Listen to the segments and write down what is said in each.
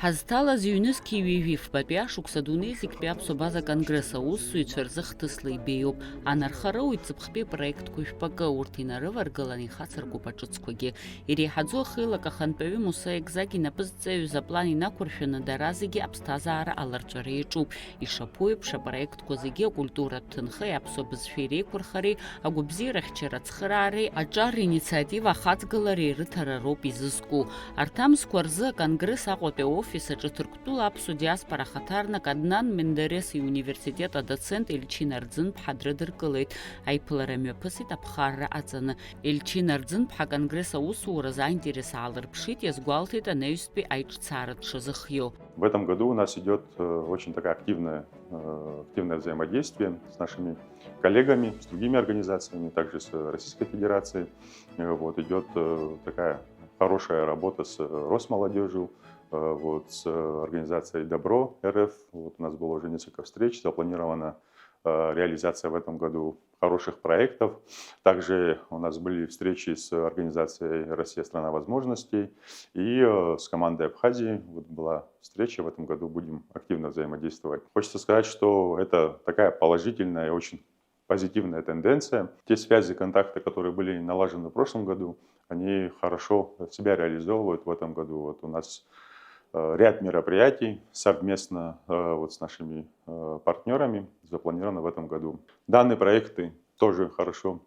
Ҳазҭалаз ҩнызқь ҩеижәифбатәи ашықәс адунеи зегьтәи аԥсуа база конгресс аусзуҩцәа рзы хҭысла ибеиоуп. Анархароуи ҵыԥхтәи проектқәа шәпакы урҭ инарываргылан ихацыркуп аҿыцқәагьы. Иреиҳаӡоу ахеилак ахантәаҩы Муса Екзак инапы-зҵаҩыз аплан инақәыршәаны дара зегьы аԥсҭазаара аларҵәара иаҿуп. Ишаԥу еиԥш апроектқәа зегьы акультуратә ҭынхеи аԥсуа бызшәа иреиқәырхареи, агәабзиарахьчара ацхыраареи, аҿар инициатива ахаҵгылареи рыҭара роуп изызку. Арҭ амзқәа рзы аконгресс Аҟәатәи аофис аҿы Ҭырқәтәыла аԥсуа диаспора ахаҭарнак Аднан Мендарес иуниверситет адоцент Елчина Арӡынԥҳа дрыдыркылеит. Аиԥылара мҩаԥысит аԥхарра аҵаны. Елчина Арӡынԥҳа аконгресс аусуразы аинтерес аалырԥшит, иазгәалҭеит анаҩстәи аиҿцаара дшазыхиоу. В этом году у нас идет очень такая активное взаимодействие с нашими коллегами, с другими организациями, также с Российской Федерацией. Вот, идет такая хорошая работа с Росмолодежью, с организацией Добро РФ. Вот, у нас было уже несколько встреч, запланирована реализация в этом году хороших проектов. Также у нас были встречи с организацией «Россия – страна возможностей» и с командой Абхазии. Вот была встреча, в этом году будем активно взаимодействовать. Хочется сказать, что это такая положительная и очень позитивная тенденция. Те связи, контакты, которые были налажены в прошлом году, они хорошо себя реализовывают в этом году. Вот у нас ряд мероприятий совместно с нашими партнерами запланировано в этом году. Данные проекты тоже хорошо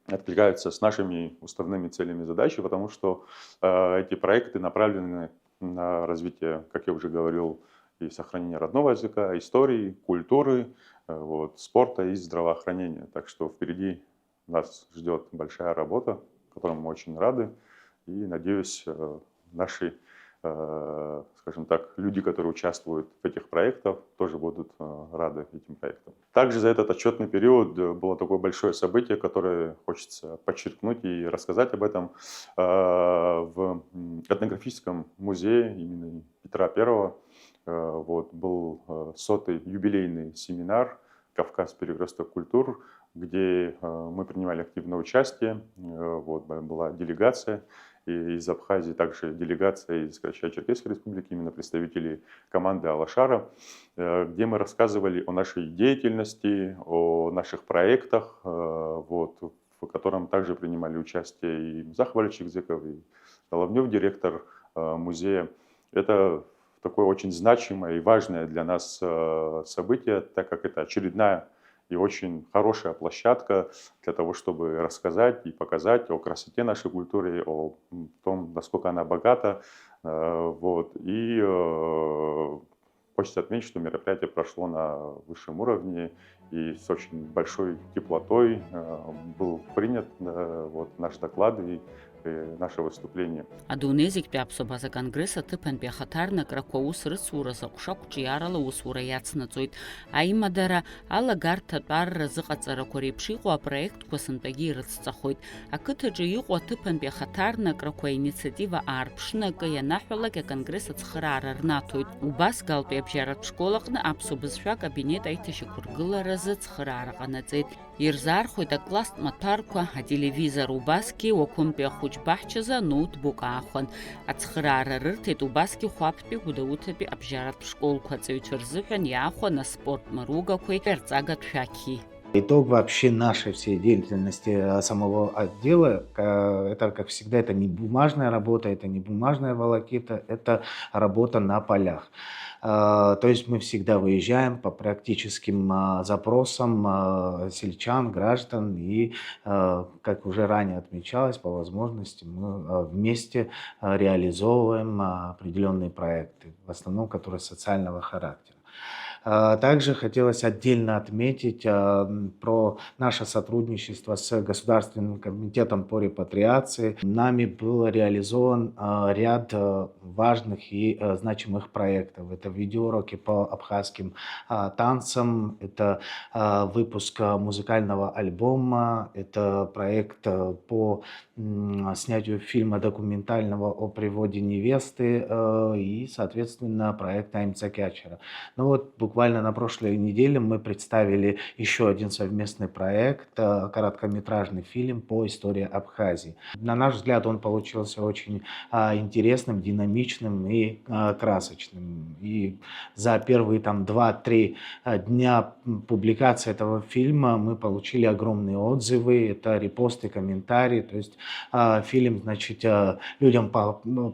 откликаются с нашими уставными целями и задачами, потому что эти проекты направлены на развитие, как я уже говорил, и сохранение родного языка, истории, культуры, спорта и здравоохранения. Так что впереди нас ждет большая работа, которой мы очень рады. И, надеюсь, наши, скажем так, люди, которые участвуют в этих проектах, тоже будут рады этим проектам. Также за этот отчетный период было такое большое событие, которое хочется подчеркнуть и рассказать об этом. В этнографическом музее имени Петра I был 100-й юбилейный семинар «Кавказ. Перекресток культур», где мы принимали активное участие. Была делегация из Абхазии, также делегация из Карачаево-Черкесской республики, именно представители команды Алашара, где мы рассказывали о нашей деятельности, о наших проектах, в котором также принимали участие и Мзах Валичекзеков, и Головнев, директор музея. Это такое очень значимое и важное для нас событие, так как это очередная и очень хорошая площадка для того, чтобы рассказать и показать о красоте нашей культуры, о том, насколько она богата. Хочется отметить, что мероприятие прошло на высшем уровне и с очень большой теплотой был принят наш доклад и наше выступление. Адунеи зегьтәи аԥсуа база конгресс аҭыԥантәи ахаҭарнакрақәа аус рыцуразы ҟәшаҟәҿиарала аусура иацнаҵоит. Аимадара, алагарҭатә арра зыҟаҵарақәа реиԥш иҟоу апроектқәа сынтәагьы ирыцҵахоит. Ақыҭаҿы иҟоу аҭыԥантәи ахаҭарнакрақәа аинициатива аарԥшны акы ианаҳәалак аконгресс ацхыраара рнаҭоит. Убас Галтәи абжьаратә школ аҟны аԥсуа бызшәа акабинет аиҭашьақәыргыларазы цхыраара ҟанаҵеит. Ирзаархәоит акласстә маҭәарқәа, ателевизор, убасгьы уақәымтәи ахәыҷ баҳчазы ноутбук аахон. Ацхыраара рырҭеит убасгьы Хәаԥтәи Гәдоуҭатәи абжьаратә школқәа аҵаҩцәа рзыҳәан иаахон аспорт мыругақәеи арҵаgatә шәақьи. Итог вообще нашей всей деятельности самого отдела, это, как всегда, это не бумажная работа, это не бумажная волокита, это работа на полях. То есть мы всегда выезжаем по практическим запросам сельчан, граждан, и, как уже ранее отмечалось, по возможности мы вместе реализовываем определенные проекты, в основном, которые социального характера. Также хотелось отдельно отметить про наше сотрудничество с Государственным комитетом по репатриации. Нами был реализован ряд важных и значимых проектов. Это видеоуроки по абхазским танцам, это выпуск музыкального альбома, это проект по снятию фильма документального о приводе невесты и, соответственно, проект АМЦ Кячера. Ну вот буквально буквально на прошлой неделе мы представили еще один совместный проект, короткометражный фильм по истории Абхазии. На наш взгляд, он получился очень интересным, динамичным и красочным. И за первые там 2-3 дня публикации этого фильма мы получили огромные отзывы, это репосты, комментарии. То есть фильм, значит, людям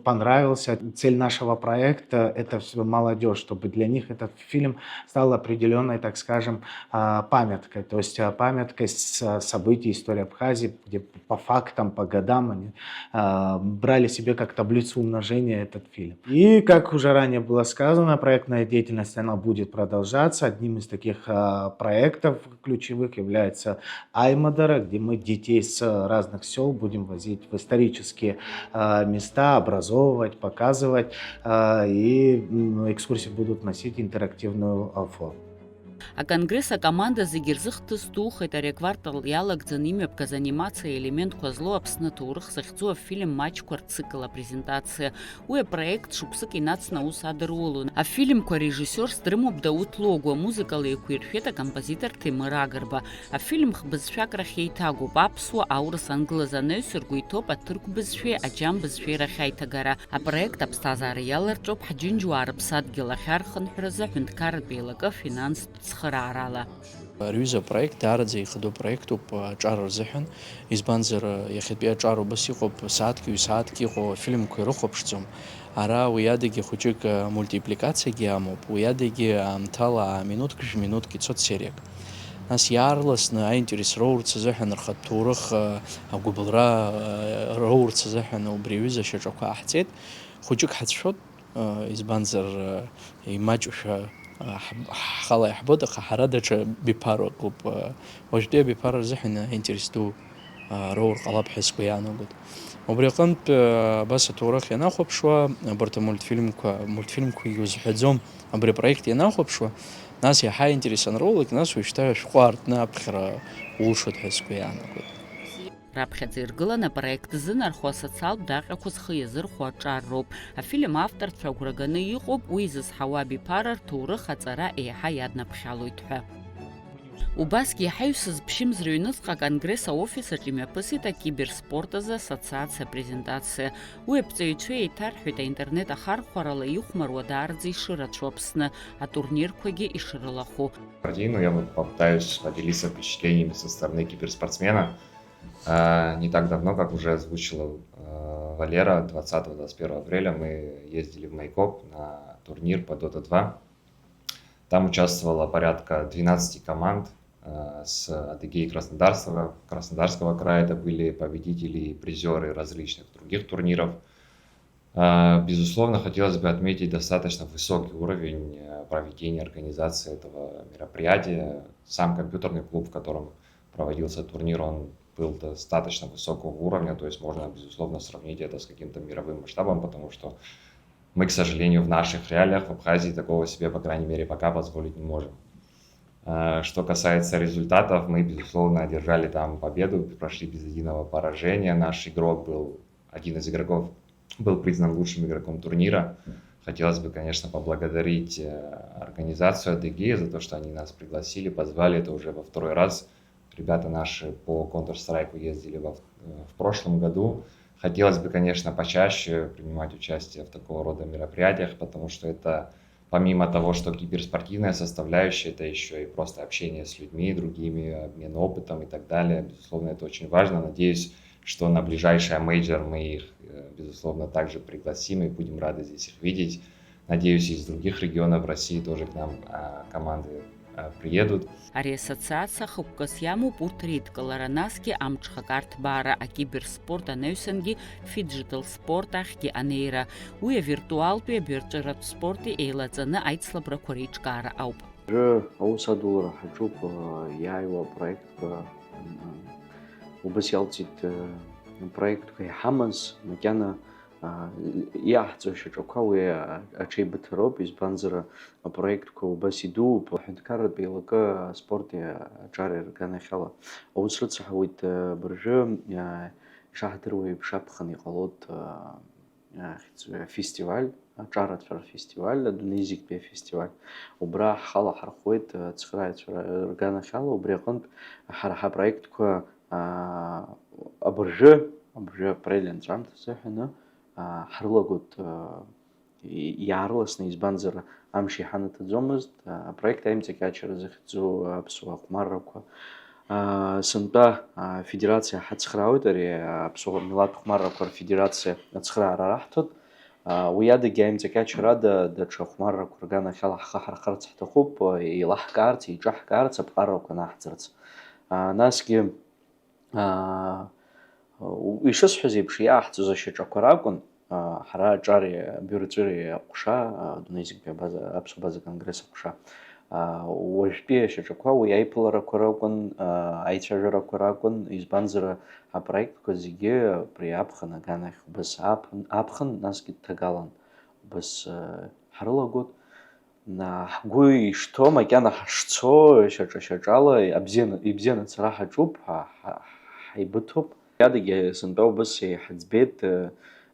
понравился. Цель нашего проекта — это все молодежь, чтобы для них этот фильм стал определенной, так скажем, памяткой. То есть памяткой событий истории Абхазии, где по фактам, по годам они брали себе как таблицу умножения этот фильм. И, как уже ранее было сказано, проектная деятельность, она будет продолжаться. Одним из таких проектов ключевых является Аймадара, где мы детей с разных сел будем возить в исторические места, образовывать, показывать, и экскурсии будут носить интерактивную форму. Аконгресс акоманда зегьы рзыхҭыстухеит ари аквартал иалагӡаны имҩаԥгаз анимациа елементқәа злоу Аԥсны аҭоурых захьӡу афильм маҷқәа рцикл апрезентациа. Уи апроект шықәсык инацны аус адырулон. Афильмқәа арежиссиорс дрымоуп Дауҭ Логу, амузыкала еиқәиршәеит акомпозитор Ҭемыр Агрба. Афильм хбызшәак рахь еиҭагоуп. Аԥсуа, аурыс, англыз анаҩсырго иҭоуп аҭырқә бызшәеи, аџьам бызшәеи рахь аиҭагара. Апроект аԥсҭазаара иаларҿоуп ҳџьынџьуаа рыԥсадгьыл ахь архынҳәразы ҳәынҭқарратә еилакы финанстә цхыраарала. Рҩыза проект даараӡа ихадоу проектуп аҿар рзыҳәан, избанзар иахьатәи аҿар убас иҟоуп, сааҭки ҩ-сааҭки иҟоу афильмқәа ирыхәаԥшӡом. Ара уи адагьы хәыҷык мультипликациагьы амоуп, уи адагьы аамҭала минуҭк жәминуҭк ицоит сериак. Нас иаарласны аинтерес роурц азыҳәан рхатә ҭоурых агәыблра роурц азыҳәан убри аҩыза ашьаҿақәа ааҳҵеит. Хәыҷык ҳацәшәоит, избанзар имаҷушәа ҳхала иаҳбоит, аха ҳара даҽа биԥара ыҟоуп. Уажәтәи абиԥара рзыҳәан аинтерес ду роур ҟалап ҳәа сгәы иаанагоит. Убри аҟнытә абас аҭоурых ианахәаԥшуа, абарҭ амультфильмқәа иузҳәаӡом, абри апроект ианахәаԥшуа, нас иаҳа аинтерес анроулак, нас уажәшьҭа ашәҟәы аартны аԥхьара улшоит ҳәа сгәы иаанагоит. Раԥхьаӡа иргылан апроект зынархо асоциалтә даҟьақәа зхы иазырхәо аҿар роуп. Афильм авторцәа агәра ганы иҟоуп уи изызҳауа абиԥара рҭоурых аҵара еиҳа иаднаԥхьалоит ҳәа. Убасгьы иаҳа исызԥшьымз рыҩныҵҟа аконгресс аофис-аҿ имҩаԥысит акиберспорт азы асоциациа апрезентациа. Уи аԥҵаҩцәа еиҭарҳәеит аинтернет ахархәарала ихәмаруа даараӡа ишырацәоу Аԥсны, атурнирқәагьы ишрылахәу. Я попытаюсь поделиться впечатлениями со стороны киберспортсмена. Не так давно, как уже озвучила Валера, 20-21 апреля мы ездили в Майкоп на турнир по Dota 2. Там участвовало порядка 12 команд с Адыгеи и Краснодарского края. Это были победители и призеры различных других турниров. Безусловно, хотелось бы отметить достаточно высокий уровень проведения организации этого мероприятия. Сам компьютерный клуб, в котором проводился турнир, он был достаточно высокого уровня, то есть можно, безусловно, сравнить это с каким-то мировым масштабом, потому что мы, к сожалению, в наших реалиях в Абхазии такого себе, по крайней мере, пока позволить не можем. Что касается результатов, мы, безусловно, одержали там победу, прошли без единого поражения. Наш игрок один из игроков был признан лучшим игроком турнира. Хотелось бы, конечно, поблагодарить организацию Адыгеи за то, что они нас пригласили, позвали. Это уже во второй раз. Ребята наши по Counter-Strike ездили в прошлом году. Хотелось бы, конечно, почаще принимать участие в такого рода мероприятиях, потому что это, помимо того, что киберспортивная составляющая, это еще и просто общение с людьми другими, обмен опытом и так далее. Безусловно, это очень важно. Надеюсь, что на ближайший мейджор мы их, безусловно, также пригласим и будем рады здесь их видеть. Надеюсь, из других регионов России тоже к нам команды приедут. Ари асоциациа хықәкыс иамоуп урҭ реидкылара, насгьы амҽхак арҭбаара, акиберспорт анаҩсангьы фиджитал спорт ахьгьы анеира. Уи авиртуалтәи абирҵәаратә спорти еилаҵаны аицлабрақәа реиҿкаара ауп. Аус адулара ҳаҿуп иааиуа проектқәа, убас иалҵит проектқәа иҳамаз макьана иаҳҵо шьаҿақәа уи аҽеибыҭароуп, избанзар апроектқәа убас идууп. Аҳәынҭқарратә еилакы аспорти аҿар иарганахьала аус рыцҳауеит быржәы ишаҳдыруа еиԥш аԥхын иҟалоит фестиваль, ҿарацәара фестиваль, адунеизиктәи афестиваль. Убра ҳхала ҳархәуеит ацхырааҩцәа рганахьала, убри аҟнытә ҳара ҳапроектқәа абыржәы апрель анҵәамҭа азыҳәаны ҳрылагоит иаарыласны, избанзар амш иҳанаҭаӡомызт. Апроект аимҵакьачара захьӡу аԥсуа хәмаррақәа сынтәа афедерациа ҳацхраауеит, ари аԥсуа милаҭ хәмаррақәа рфедерациа ацхраара раҳҭоит. Уи адагьы аимҵакьачарада даҽа хәмаррақәа рганахьала ҳхы ҳархарц ҳҭахуп, еилаҳкаарц, еиҿаҳкаарц, аԥҟаррақәа наҳҵарц. Насгьы ишысҳәаз еиԥш иааҳҵоз ашьаҿақәа ракәын, ҳара аҿари абиуроҵәыреи аҟәша, адунеизиктәи аԥсуа база конгресс аҟәша, уажәтәи ашьаҿақәа уи аиԥыларақәа ракәын, аицәажәарақәа ракәын, избанзар апроектқәа зегьы абри аԥхын аганахь убас аԥхын, насгьы ҭагалан убас ҳрылагоит. Ҳгәы ишҭо, макьана ҳашцо шьаҿа-шьаҿала ибзианы ацара ҳаҿуп, ҳаибыҭоуп. Адагьы сынтәа убас иҳаӡбеит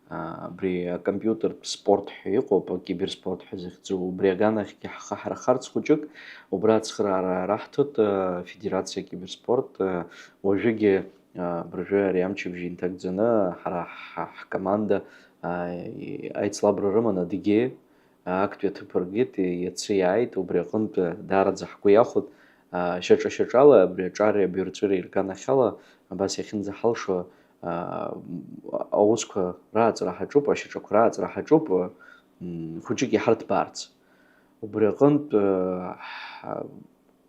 абри акомпиутертә спорт ҳәа иҟоуп, акиберспорт ҳәа захьӡу, убри аганахьгьы ҳхы ҳархарц хәыҷык убра ацхыраара раҳҭоит афедерациа акиберспорт. Уажәыгьы абыржәы ари амчыбжьы инҭагӡаны ҳара ҳкоманда аицлабра рыман адыгье актәи аҭыԥ ркит, иацы иааит, убри аҟнытә даараӡа ҳгәы иахәоит шьаҿа-шьаҿала абри аҿари абиуроҵәыреи рганахьала абас иахьынӡаҳалшо аусқәа рааҵра ҳаҿуп, ашьаҿақәа рааҵра ҳаҿуп, хәыҷык иҳарҭбаарц. Убри аҟнытә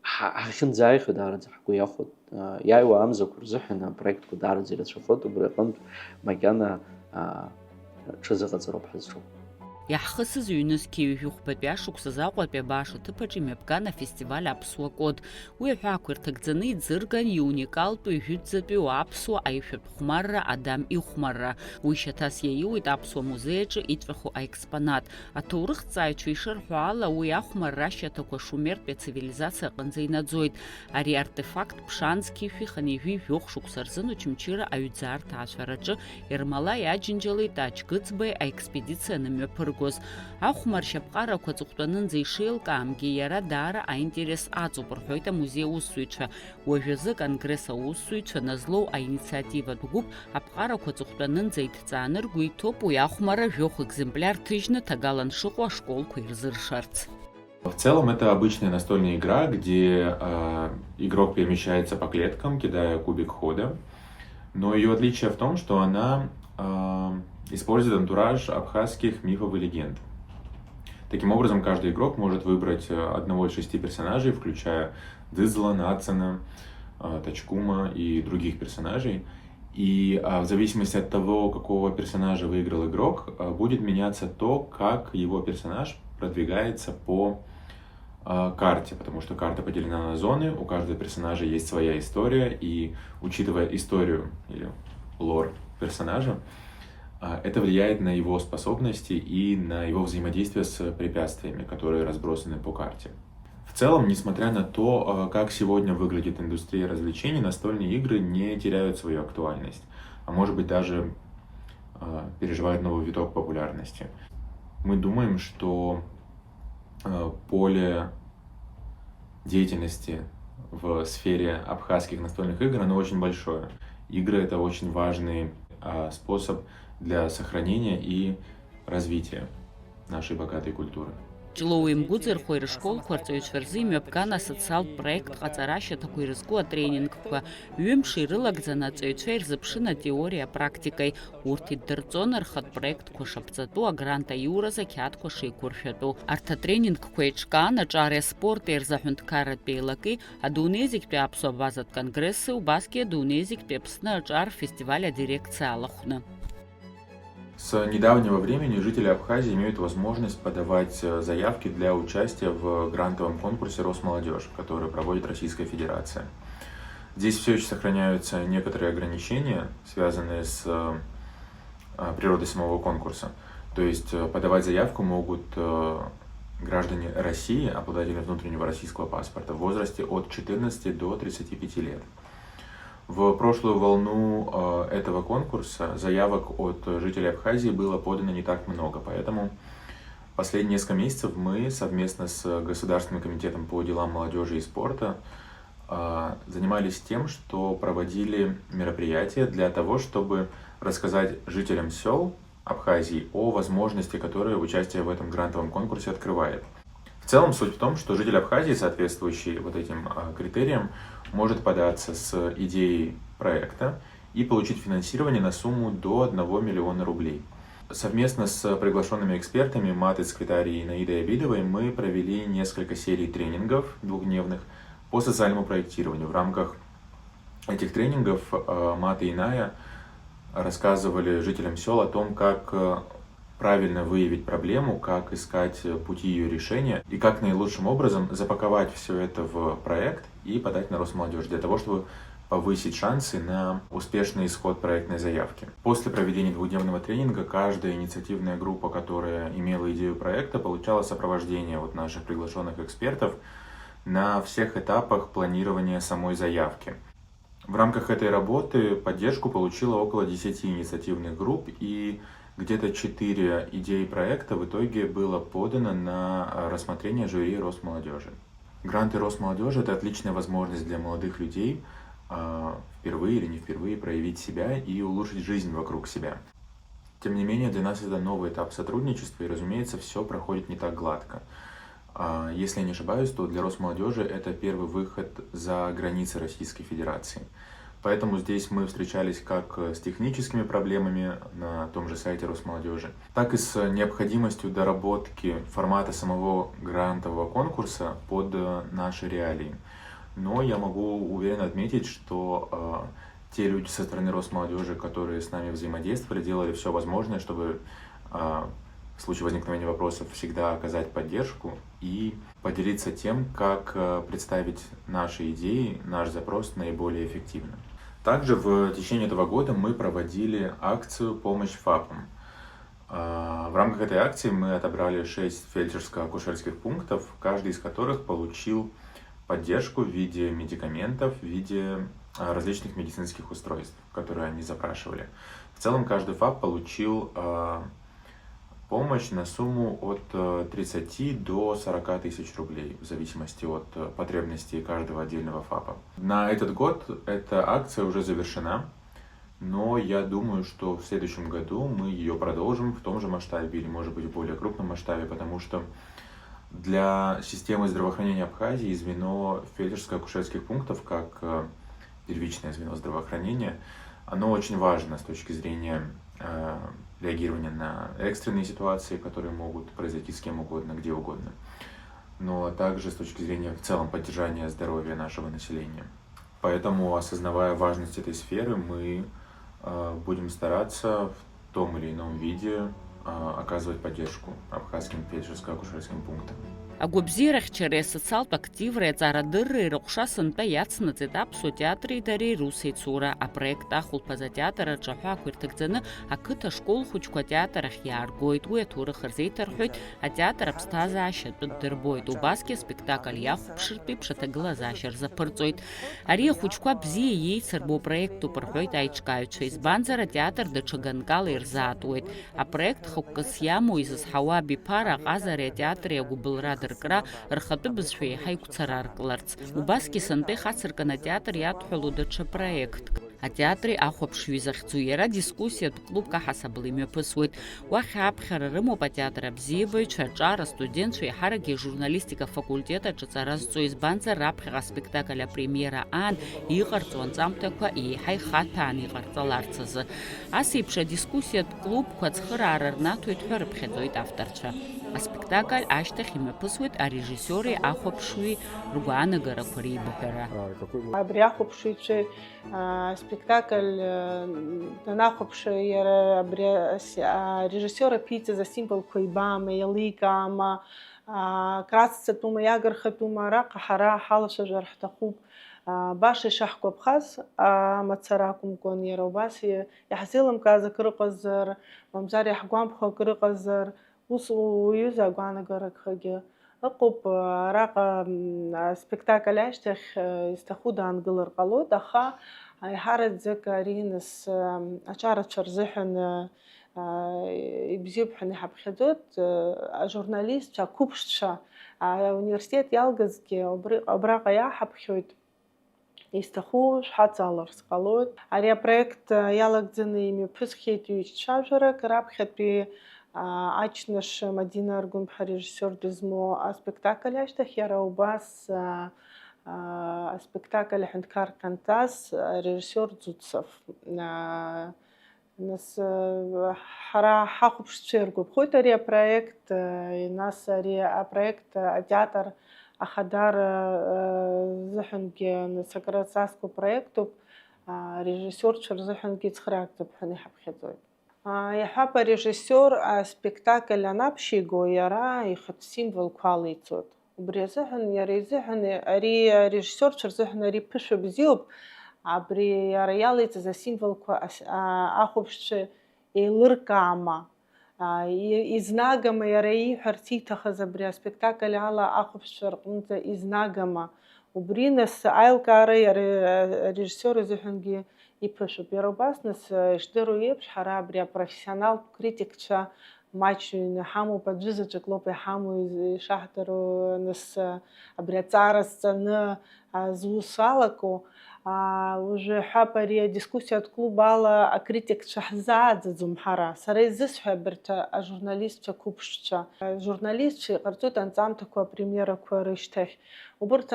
ҳахьынӡааихо даараӡа ҳгәы иахәоит. Иааиуа амзақәа рзыҳәан апроектқәа даараӡа ирацәахоит, убри аҟнытә макьана ҽазыҟаҵароуп ҳазҿу. Иаҳхысыз ҩнызқьи ҩажәихәбатәи ашықәсаз Аҟәатәи абааш аҭыԥаҿы имҩаԥган афестиваль аԥсуа код. Уи аҳәаақәа ирҭагӡаны иӡырган иуникалтәу ижәытәӡатәиу аԥсуа аишәатә хәмарра Адам ихәмарра. Уи шьаҭас иаиуеит аԥсуа музеи аҿы иҵәаху аекспонат. Аҭоурыхҭҵааҩцәа ишырҳәо ала уи ахәмарра ашьаҭақәа шумертәи ацивилизациа аҟынӡа инаӡоит. Ари артефакт ԥшанцқьи шәиханижәи жәохә шықәса рзын Очамчыра аҩӡаарҭа ацәараҿы Ермолаи Аџьынџьали Таҷ Гыӡбеи аекспедициа анымҩаԥыргоз. Ахәмар шьапҟарақәа аҵыхәтәанынӡа ишеилкаамгьы иара даара аинтерес аҵоуп рҳәоит амузеи аусзуҩцәа. Уажәазы аконгресс аусзуҩцәа назлоу аинициативатә гәыԥ аԥҟарақәа аҵыхәтәанынӡа иҭҵааны ргәы иҭоуп уи ахәмарра жәохә екземпляр ҭыжьны ҭагалан шыҟоу ашколқәа ирзыршарц. В целом это обычная настольная игра, где игрок перемещается по клеткам, кидая кубик хода. Но ее отличие в том, что она использует антураж абхазских мифов и легенд. Таким образом, каждый игрок может выбрать одного из 6 персонажей, включая Дызла, Нацана, Тачкума и других персонажей. И в зависимости от того, какого персонажа выиграл игрок, будет меняться то, как его персонаж продвигается по карте, потому что карта поделена на зоны, у каждого персонажа есть своя история, и учитывая историю или лор персонажа, это влияет на его способности и на его взаимодействие с препятствиями, которые разбросаны по карте. В целом, несмотря на то, как сегодня выглядит индустрия развлечений, настольные игры не теряют свою актуальность, а может быть даже переживают новый виток популярности. Мы думаем, что поле деятельности в сфере абхазских настольных игр, оно очень большое. Игры — это очень важный способ для сохранения и развития нашей богатой культуры. Ҷлоу имгәыӡырхо ирышколқәа рҵаҩцәа рзы имҩаԥган асоциалтә проект ҟаҵара ашьаҭақәа ирызку атренингқәа. Ҩымш ирылагӡаны аҵаҩцәа ирзыԥшын атеориа апрактикеи. Урҭ иддырҵон рхатә проектқәа шаԥҵатәу, агрант аиураз ақьаадқәа шеиқәыршәатәу. Арҭ атренингқәа еиҿкаан аҿари аспорти рзаҳәынҭқарратә еилаки, адунеизиктәи аԥсуа базатә конгресси, убасгьы адунеизиктәи Аԥсны аҿар фестиваль адирекциа алахәны. С недавнего времени жители Абхазии имеют возможность подавать заявки для участия в грантовом конкурсе «Росмолодежь», который проводит Российская Федерация. Здесь все еще сохраняются некоторые ограничения, связанные с природой самого конкурса. То есть подавать заявку могут граждане России, обладатели внутреннего российского паспорта, в возрасте от 14 до 35 лет. В прошлую волну этого конкурса заявок от жителей Абхазии было подано не так много, поэтому последние несколько месяцев мы совместно с Государственным комитетом по делам молодежи и спорта занимались тем, что проводили мероприятия для того, чтобы рассказать жителям сел Абхазии о возможности, которые участие в этом грантовом конкурсе открывает. В целом суть в том, что житель Абхазии, соответствующий вот этим критериям, может податься с идеей проекта и получить финансирование на сумму до 1 миллиона рублей. Совместно с приглашенными экспертами Матой Сквитари и Наидой Абидовой мы провели несколько серий тренингов двухдневных по социальному проектированию. В рамках этих тренингов Мата и Ная рассказывали жителям сел о том, как правильно выявить проблему, как искать пути ее решения и как наилучшим образом запаковать все это в проект и подать на Росмолодежь для того, чтобы повысить шансы на успешный исход проектной заявки. После проведения двухдневного тренинга каждая инициативная группа, которая имела идею проекта, получала сопровождение от наших приглашенных экспертов на всех этапах планирования самой заявки. В рамках этой работы поддержку получило около 10 инициативных групп, и где-то 4 идеи проекта в итоге было подано на рассмотрение жюри Росмолодежи. Гранты Росмолодежи – это отличная возможность для молодых людей впервые или не впервые проявить себя и улучшить жизнь вокруг себя. Тем не менее, для нас это новый этап сотрудничества, и, разумеется, все проходит не так гладко. Если я не ошибаюсь, то для Росмолодежи это первый выход за границы Российской Федерации. Поэтому здесь мы встречались как с техническими проблемами на том же сайте Росмолодежи, так и с необходимостью доработки формата самого грантового конкурса под наши реалии. Но я могу уверенно отметить, что те люди со стороны Росмолодежи, которые с нами взаимодействовали, делали все возможное, чтобы в случае возникновения вопросов всегда оказать поддержку и поделиться тем, как представить наши идеи, наш запрос наиболее эффективно. Также в течение этого года мы проводили акцию «Помощь ФАПам». В рамках этой акции мы отобрали 6 фельдшерско-акушерских пунктов, каждый из которых получил поддержку в виде медикаментов, в виде различных медицинских устройств, которые они запрашивали. В целом каждый ФАП получил помощь на сумму от 30 до 40 тысяч рублей, в зависимости от потребностей каждого отдельного ФАПа. На этот год эта акция уже завершена, но я думаю, что в следующем году мы ее продолжим в том же масштабе или, может быть, в более крупном масштабе, потому что для системы здравоохранения Абхазии звено фельдшерско-акушерских пунктов, как первичное звено здравоохранения, оно очень важно с точки зрения реагирования на экстренные ситуации, которые могут произойти с кем угодно, где угодно, но также с точки зрения в целом поддержания здоровья нашего населения. Поэтому, осознавая важность этой сферы, мы будем стараться в том или ином виде оказывать поддержку абхазским фельдшерско-акушерским пунктам. Агәыбзиарахьчареи асоциалтә активреи аҵарадырреи рыҟәша сынтәа иацнаҵеит аԥсуа театри дареи русеицура. Апроект ахәылԥаз атеатр аҿаҳәақәа ирҭагӡаны ақыҭа школ хәыҷқәа атеатр ахь иааргоит. Уи аҭоурых рзеиҭарҳәоит атеатр аԥсҭазаашьатәы ддырбоит. Убасгьы аспектакль иахәаԥшыртә еиԥш аҭагылазаашьа рзаԥырҵоит. Ари ахәыҷқәа бзиа иеицырбо апроектуп рҳәоит аиҿкааҩцәа. Избанзар атеатр даҽа ганкала ирзаатуеит. Апроект хықәкыс иамоу изызҳауа Биԥара аҟазареи атеатри агәыбылра ркра рхатәы бызшәа еиҳа иқәцара аркларц. Убасгьы сынтәа ихацыркын атеатр иадҳәало даҽа проектк. Атеатри ахәаԥшҩы захьӡу иара дискуссиатә клубк аҳасабала имҩаԥысуеит. Уахь аԥхьара рымоуп атеатр абзиабаҩцәа, аҿар, астудентцәа, еиҳаракгьы ажурналистика факультет аҿы ҵара зҵо, избанзар раԥхьаҟа аспектакль апремиера аан иҟарҵо анҵамҭақәа еиҳа ихаҭәаан иҟарҵаларц азы. Ас еиԥш адискуссиатә клубқәа ацхыраара рнаҭоит ҳәа рыԥхьаӡоит авторцәа. Аспектакль ашьҭахь имҩаԥысуеит арежиссиори ахәаԥшҩи ргәаанагарақәа реибыҳәара. Абри ахәаԥшыҩцәа спектакль данахәаԥша иара абри арежиссиор аԥиҵаз асимволқәа ибаама, еиликаама, крацҵатәума, иагархатәума, араҟа ҳара ҳалацәажәар ҳҭахуп. Баша ишаҳгәаԥхаз амацара акәымкәан, иара убас иаҳзеилымкааз акыр ыҟазар, мамзар иаҳгәамԥхо акыр ыҟазар, ус уаҩыза агәаанагарақәагьы ыҟоуп. Араҟа аспектакль ашьҭахь изҭаху даангылар ҟалоит, аха Аиҳараӡак ари нас аҿарацәа рзыҳәан ибзиоуп ҳәа иҳаԥхьаӡоит. Ажурналистцәа, ақәыԥшцәа ауниверситет иалгазгьы абраҟа иааҳаԥхьоит. Изҭаху шәҳаҵаларц ҟалоит. Ари апроект иалагӡаны имҩаԥысхьеит ҩ-цәажәарак раԥхьатәи аҷнаш Мадина Аргәын-ԥҳа режиссиор дызмоу аспектакль ашьҭахь иара убас аспектакль аҳәынҭқар ҟьантаз режиссиор Ӡуцов. Нас ҳара ҳахәаԥшцәа иргәаԥхоит ари апроект, нас ари апроект атеатр ахадара зыҳәангьы нас акрыцаску проектуп, арежиссиорцәа рзыҳәангьы ицхраагӡоуп ҳәа иҳаԥхьаӡоит. Иаҳҳәап, арежиссиор аспектакль анаԥшьиго иара ихатә символқәа алеиҵоит. Убри азыҳәан иара изыҳәан ари арежиссиорцәа рзыҳәан ари ԥышәа бзиоуп. Абри иара иалеиҵаз асимволқәа ахәаԥшцәа еилыркаама, изнагама иара ииҳәарц ииҭахыз абри аспектакль ала ахәаԥшцәа рҟынӡа изнагама. Убри нас аилкаара иара арежиссиор изыҳәангьы иԥышәоуп. Иара убас нас ишдыру еиԥш, ҳара абри апрофессионалтә критикцәа маҷҩны иҳамоуп, аӡәызаҵәык лоуп иҳамоу ишаҳдыру, нас абри аҵара зҵаны зус алаку. Уже ҳәап ари адискуссиатә клуб ала акритикцәа ҳзааӡаӡом ҳара. Сара изысҳәа абарҭ ажурналистцәа қәыԥшцәа. Ажурналистцәа иҟарҵоит анҵамҭақәа апремиерақәа рышьҭахь. Убырҭ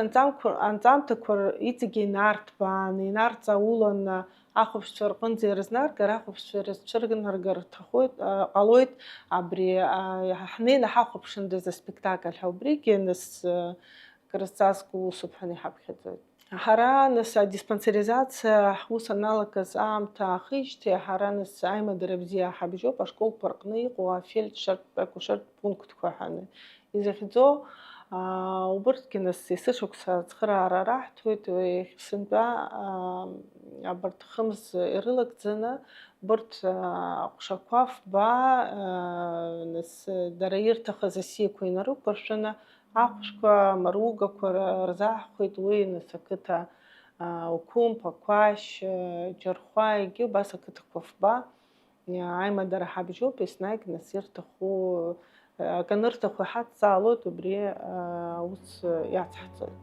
анҵамҭақәа иҵегьы инарҭбаан, инарҵаулан ахәаԥшцәа рҟынӡа ирызнаргар, ахәаԥшцәа ирызцәырнаргар ҟалоит. Абри ҳнеины ҳахәаԥшындаз аспектакль ҳәа убригьы нас крызҵазку усуп ҳәа иҳаԥхьаӡоит. Ҳара нас адиспансеризациа ҳус аналагаз аамҭа аахижьҭеи ҳара нас аимадара бзиа ҳабжьоуп ашколқәа рҟны иҟоу афельдшертә акушертә пунктқәа ҳәаны изыхьӡоу. Убырҭгьы нас есышықәса ацхыраара раҳҭоит. Сынтәа абарҭ хымз ирылагӡаны убырҭ аҟәшақәа фба нас дара ирҭахыз асиақәа инарықәыршәаны ахәшқәа, амаругақәа рзааҳхәеит уи нас ақыҭа Уқәым, Пақәашь, Џьархәа, егьи убас ақыҭақәа фба аимадара ҳабжьоуп. Еснагь нас ирҭаху аканырҭаху иҳадҵаалоит, убри аус иацҳҵоит.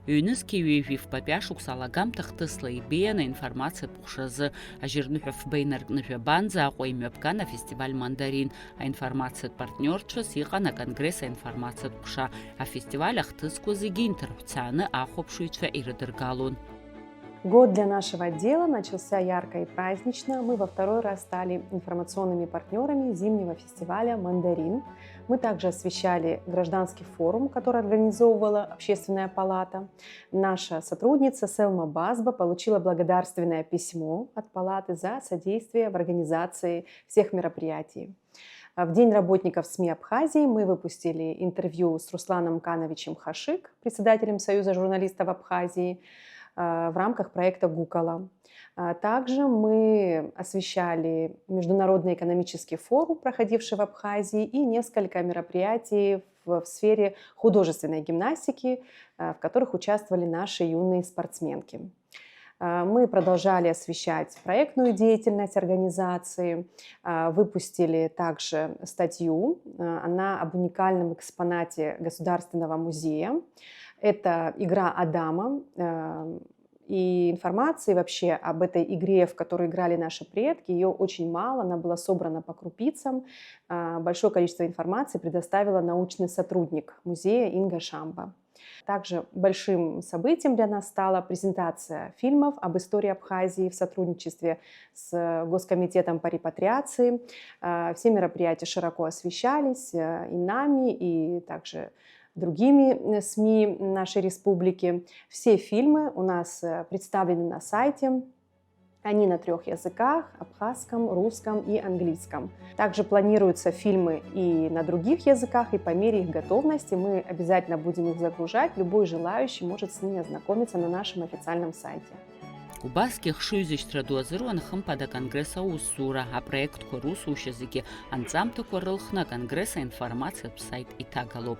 Ҩнызқьи ҩеижәи фбатәи ашықәс алагамҭа хҭысла ибеиан аинформациатә ҟәшразы ажьырныҳәа фба инаркны жәабанӡа Аҟәа имҩаԥган афестиваль Мандарин. Аинформациатә партниорцәас иҟан аконгресс аинформациатә ҟәша. Афестиваль ахҭысқәа зегьы инҭырҳәцааны ахәаԥшыҩцәа ирыдыргалон. Год для нашего отдела начался ярко и празднично. Мы во второй раз стали информационными партнерами зимнего фестиваля «Мандарин». Мы также освещали гражданский форум, который организовывала Общественная палата. Наша сотрудница Селма Базба получила благодарственное письмо от палаты за содействие в организации всех мероприятий. В День работников СМИ Абхазии мы выпустили интервью с Русланом Кановичем Хашик, председателем Союза журналистов Абхазии, в рамках проекта «Гукала». Также мы освещали Международный экономический форум, проходивший в Абхазии, и несколько мероприятий в сфере художественной гимнастики, в которых участвовали наши юные спортсменки. Мы продолжали освещать проектную деятельность организации, выпустили также статью, она об уникальном экспонате Государственного музея. Это игра Адама, и информации вообще об этой игре, в которую играли наши предки, ее очень мало, она была собрана по крупицам. Большое количество информации предоставила научный сотрудник музея Инга Шамба. Также большим событием для нас стала презентация фильмов об истории Абхазии в сотрудничестве с Госкомитетом по репатриации. Все мероприятия широко освещались и нами, и также другими СМИ нашей республики. Все фильмы у нас представлены на сайте. Они на 3 языках – абхазском, русском и английском. Также планируются фильмы и на других языках, и по мере их готовности мы обязательно будем их загружать. Любой желающий может с ними ознакомиться на нашем официальном сайте. Убасгьы хшыҩзышьҭра ду азыруан хымԥада аконгресс аусура, апроектқәа русушьа зегьы анҵамҭақәа рылхны аконгресс аинформациатә сайт иҭагалоуп.